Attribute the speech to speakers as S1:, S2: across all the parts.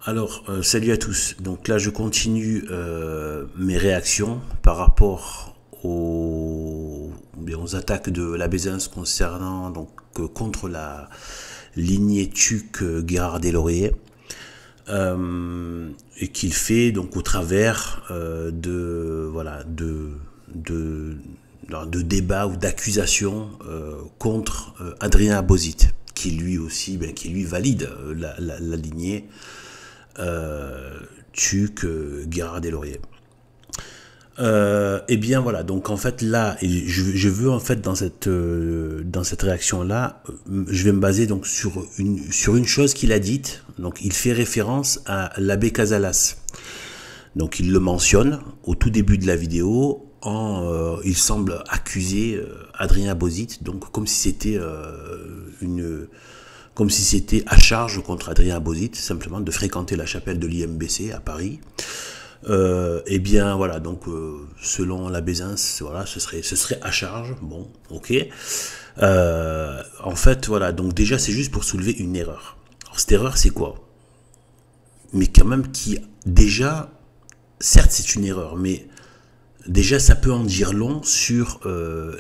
S1: Alors, salut à tous. Donc là, je continue mes réactions par rapport aux attaques de la Bézins concernant contre la lignée Tuc Guérard des Lauriers, et qu'il fait donc au travers de débats ou d'accusations contre Adrien Abozit, qui lui aussi, qui lui valide la lignée Tuc Guérard des Lauriers. Et bien voilà, donc en fait là, je veux en fait dans cette réaction là, je vais me baser donc sur une chose qu'il a dite. Donc il fait référence à l'abbé Casalas. Donc il le mentionne au tout début de la vidéo. Il semble accuser Adrien Abozit, donc comme si c'était à charge contre Adrien Abozit, simplement de fréquenter la chapelle de l'IMBC à Paris. Et bien voilà, donc selon la Bézins, voilà, ce serait à charge. Bon, ok. En fait, voilà, donc déjà c'est juste pour soulever une erreur. Alors cette erreur, c'est quoi? Mais quand même qui déjà, certes c'est une erreur, mais déjà ça peut en dire long sur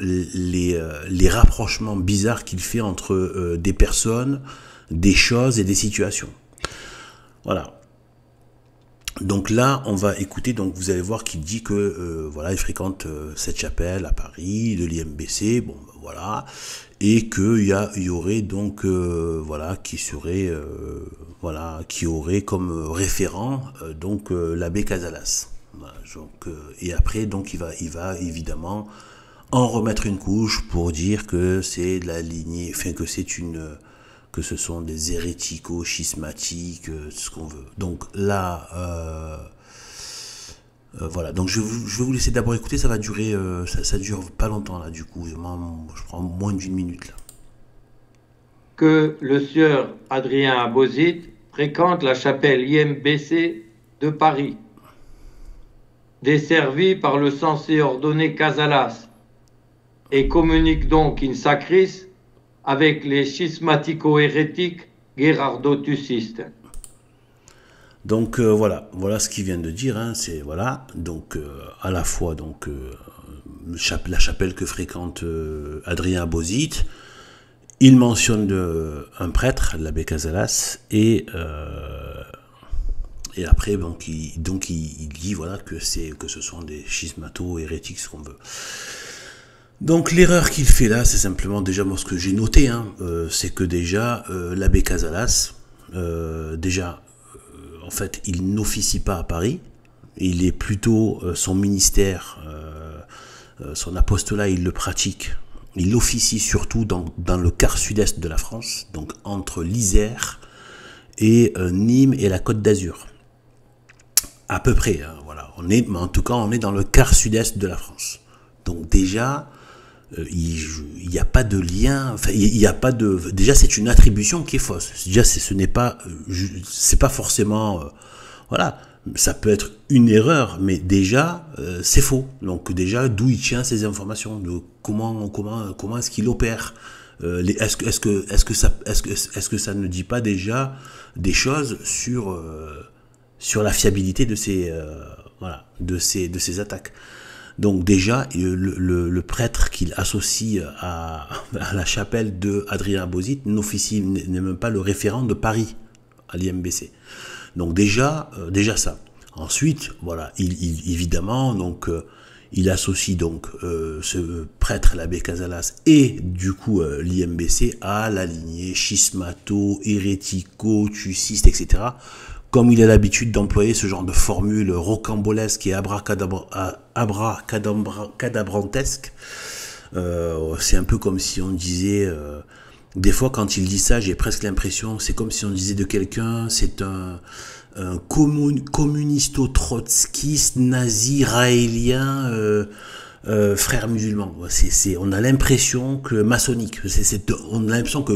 S1: les rapprochements bizarres qu'il fait entre des personnes, des choses et des situations. Voilà. Donc là, on va écouter, donc vous allez voir qu'il dit que voilà, il fréquente cette chapelle à Paris, de l'IMBC, bon ben, voilà, et qu'il y aurait donc voilà, qui serait voilà, qui aurait comme référent donc l'abbé Casalas. Voilà, donc, et après donc il va évidemment en remettre une couche pour dire que c'est de la lignée, enfin que ce sont des hérético-schismatiques, ce qu'on veut. Donc là, voilà. Donc je vais vous laisser d'abord écouter. Ça va durer, ça dure pas longtemps là. Du coup, je prends moins d'une minute là.
S2: Que le sieur Adrien Abozit fréquente la chapelle IMBC de Paris, desservie par le censé ordonné Casalas, et communique donc in sacris avec les schismatico-hérétiques guérardo-tucistes.
S1: Donc voilà, voilà ce qu'il vient de dire. Hein, c'est voilà. Donc à la fois donc la chapelle que fréquente Adrien Abozit. Il mentionne un prêtre, l'abbé Casalas, et après donc il dit voilà que ce sont des schismato-hérétiques, ce qu'on veut. Donc l'erreur qu'il fait là, c'est simplement déjà moi ce que j'ai noté, hein, c'est que déjà l'abbé Casalas, déjà en fait il n'officie pas à Paris, il est plutôt son ministère, son apostolat, il le pratique. Il officie surtout dans le quart sud-est de la France, donc entre l'Isère et Nîmes et la Côte d'Azur. À peu près, hein, voilà. En tout cas, on est dans le quart sud-est de la France. Donc déjà, il n'y a pas de lien. Enfin, il y a pas de. Déjà, c'est une attribution qui est fausse. Déjà, ce n'est pas, c'est pas forcément, voilà. Ça peut être une erreur, mais déjà, c'est faux. Donc déjà, d'où il tient ces informations, de comment est-ce qu'il opère, est-ce que ça ne dit pas déjà des choses sur la fiabilité de ces voilà, de ces attaques. Donc déjà, le prêtre qu'il associe à la chapelle de Adrien Abozit n'officie, n'est même pas le référent de Paris à l'IMBC. Donc déjà ça. Ensuite, voilà, évidemment, donc il associe donc ce prêtre, l'abbé Casalas, et du coup l'IMBC à la lignée schismato, hérético, tuciste, etc. Comme il a l'habitude d'employer ce genre de formule rocambolesque et abracadabrantesque, c'est un peu comme si on disait. Des fois, quand il dit ça, j'ai presque l'impression, c'est comme si on disait de quelqu'un, c'est un communisto-trotskiste, nazi, raélien, frère musulman. On a l'impression que maçonnique. On a l'impression que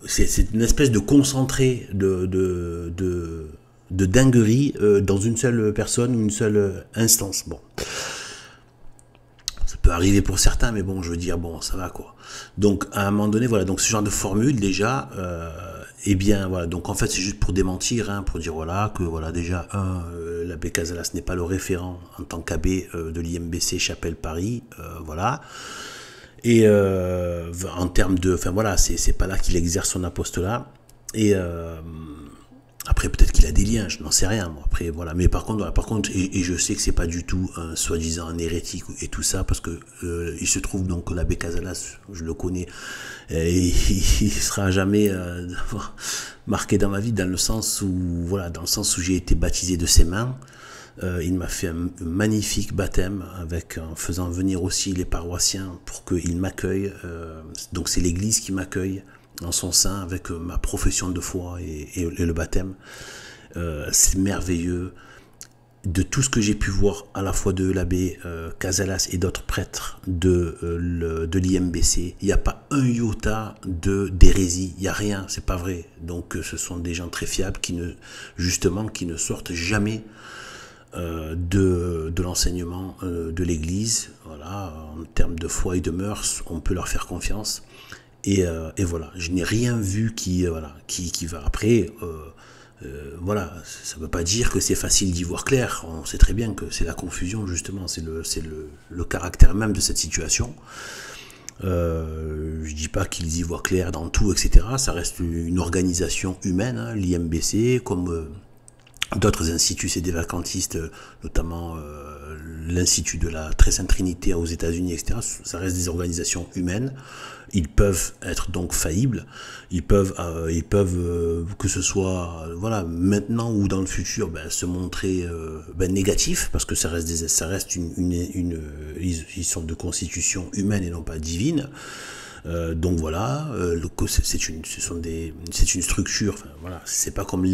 S1: c'est une espèce de concentré de dinguerie dans une seule personne ou une seule instance. Bon. Ça peut arriver pour certains, mais bon, je veux dire, bon, ça va quoi. Donc, à un moment donné, voilà, donc ce genre de formule, déjà, Eh bien, voilà, donc en fait, c'est juste pour démentir, hein, pour dire voilà, que voilà, déjà, l'abbé Casalas n'est pas le référent en tant qu'abbé de l'IMBC Chapelle Paris, voilà. Et en termes de. Enfin voilà, c'est pas là qu'il exerce son apostolat. Et après, peut-être qu'il a des liens, je n'en sais rien. Moi. Après, voilà. Mais par contre, voilà, et je sais que c'est pas du tout soi-disant un hérétique et tout ça, parce que il se trouve donc que l'abbé Casalas, je le connais, et il sera jamais marqué dans ma vie, dans le sens où, voilà, dans le sens où j'ai été baptisé de ses mains. Il m'a fait un magnifique baptême en faisant venir aussi les paroissiens pour qu'ils m'accueillent. Donc c'est l'église qui m'accueille en son sein avec ma profession de foi et le baptême. C'est merveilleux. De tout ce que j'ai pu voir à la fois de l'abbé Casalas et d'autres prêtres de l'IMBC, il n'y a pas un iota d'hérésie, il n'y a rien, c'est pas vrai. Donc ce sont des gens très fiables qui ne sortent jamais de l'enseignement de l'Église. Voilà, en termes de foi et de mœurs, on peut leur faire confiance. Et voilà, je n'ai rien vu qui va. Après, voilà, ça ne veut pas dire que c'est facile d'y voir clair. On sait très bien que c'est la confusion, justement, c'est le caractère même de cette situation. Je dis pas qu'ils y voient clair dans tout, etc. Ça reste une organisation humaine, hein, l'IMBC, comme d'autres instituts, c'est des vacantistes, notamment l'Institut de la Très Sainte Trinité aux États-Unis, etc. Ça reste des organisations humaines. Ils peuvent être donc faillibles. Ils peuvent que ce soit voilà maintenant ou dans le futur, se montrer négatifs, parce que ça reste ils sont de constitution humaine et non pas divine. Donc voilà, c'est une structure. Enfin, voilà, c'est pas comme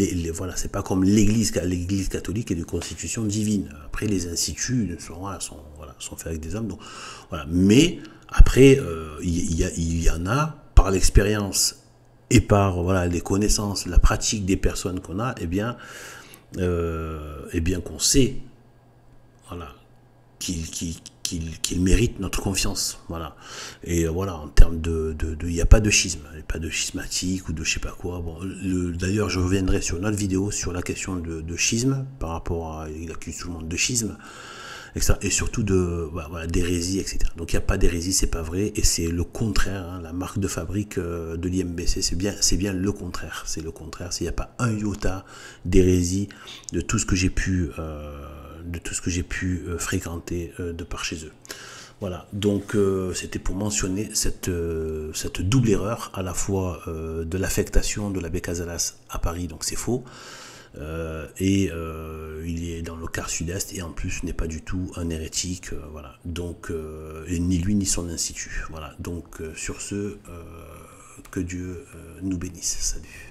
S1: c'est pas comme l'Église catholique est de constitution divine. Après, les instituts sont faits avec des hommes. Donc voilà, mais après, il y en a par l'expérience et par les connaissances, la pratique des personnes qu'on a, qu'on sait, voilà, qu'il mérite notre confiance, voilà. Et voilà, en termes il n'y a pas de schisme, il n'y a pas de schismatique ou de je sais pas quoi. Bon, d'ailleurs, je reviendrai sur une autre vidéo sur la question de schisme, par rapport à, il accuse tout le monde de schisme, etc. Et surtout d'hérésie, etc. Donc il n'y a pas d'hérésie, c'est pas vrai, et c'est le contraire, hein, la marque de fabrique de l'IMBC, c'est bien le contraire, c'est le contraire, il n'y a pas un iota d'hérésie de tout ce que j'ai pu fréquenter de par chez eux. Voilà, donc c'était pour mentionner cette double erreur, à la fois de l'affectation de l'abbé Casalas à Paris, donc c'est faux, il est dans le quart sud-est, et en plus n'est pas du tout un hérétique, voilà, donc ni lui ni son institut. Voilà, donc sur ce, que Dieu nous bénisse. Salut.